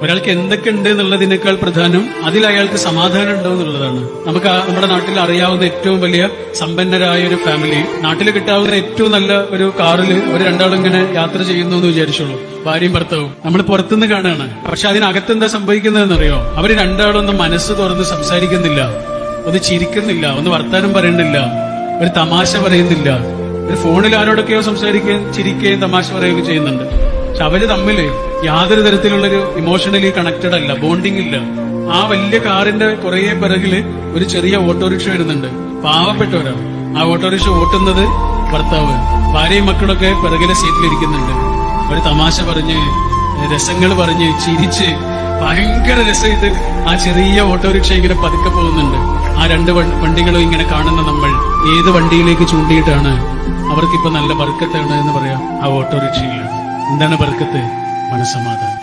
ഒരാൾക്ക് എന്തൊക്കെ ഉണ്ട് എന്നുള്ളതിനേക്കാൾ പ്രധാനം അതിൽ അയാൾക്ക് സമാധാനം ഉണ്ടോ എന്നുള്ളതാണ്. നമുക്ക് നമ്മുടെ നാട്ടിൽ അറിയാവുന്ന ഏറ്റവും വലിയ സമ്പന്നരായ ഒരു ഫാമിലി, നാട്ടിൽ കിട്ടാവുന്ന ഏറ്റവും നല്ല ഒരു കാറിൽ ഒരു രണ്ടാളും ഇങ്ങനെ യാത്ര ചെയ്യുന്നു എന്ന് വിചാരിച്ചോളൂ, ഭാര്യയും ഭർത്താവും. നമ്മൾ പുറത്തുനിന്ന് കാണുകയാണ്. പക്ഷെ അതിനകത്ത് എന്താ സംഭവിക്കുന്നതെന്നറിയോ? അവര് രണ്ടാളൊന്നും മനസ്സ് തുറന്ന് സംസാരിക്കുന്നില്ല, ഒന്ന് ചിരിക്കുന്നില്ല, ഒന്ന് വർത്താനം പറയണില്ല, ഒരു തമാശ പറയുന്നില്ല. ഒരു ഫോണിൽ ആരോടൊക്കെയോ സംസാരിക്കുകയും ചിരിക്കുകയും തമാശ പറയുകയും ചെയ്യുന്നുണ്ട്. പക്ഷെ അവര് തമ്മില് യാതൊരു തരത്തിലുള്ളൊരു ഇമോഷണലി കണക്റ്റഡ് അല്ല, ബോണ്ടിങ് ഇല്ല. ആ വലിയ കാറിന്റെ കുറെ പിറകില് ഒരു ചെറിയ ഓട്ടോറിക്ഷ വരുന്നുണ്ട്, പാവപ്പെട്ടവരാണ്. ആ ഓട്ടോറിക്ഷ ഓട്ടുന്നത് ഭർത്താവ്, ഭാര്യയും മക്കളൊക്കെ പിറകിലെ സീറ്റിലിരിക്കുന്നുണ്ട്. ഒരു തമാശ പറഞ്ഞ് രസങ്ങൾ പറഞ്ഞ് ചിരിച്ച് ഭയങ്കര രസമായിട്ട് ആ ചെറിയ ഓട്ടോറിക്ഷ ഇങ്ങനെ പതുക്കെ പോകുന്നുണ്ട്. ആ രണ്ട് വണ്ടികളും ഇങ്ങനെ കാണുന്ന നമ്മൾ ഏത് വണ്ടിയിലേക്ക് ചൂണ്ടിയിട്ടാണ് അവർക്കിപ്പോ നല്ല ബർക്കത്താണ് എന്ന് പറയാം? ആ ഓട്ടോറിക്ഷയിലാണ്. എന്താണ് ബർക്കത്ത്? മനസ്സമാധാനം.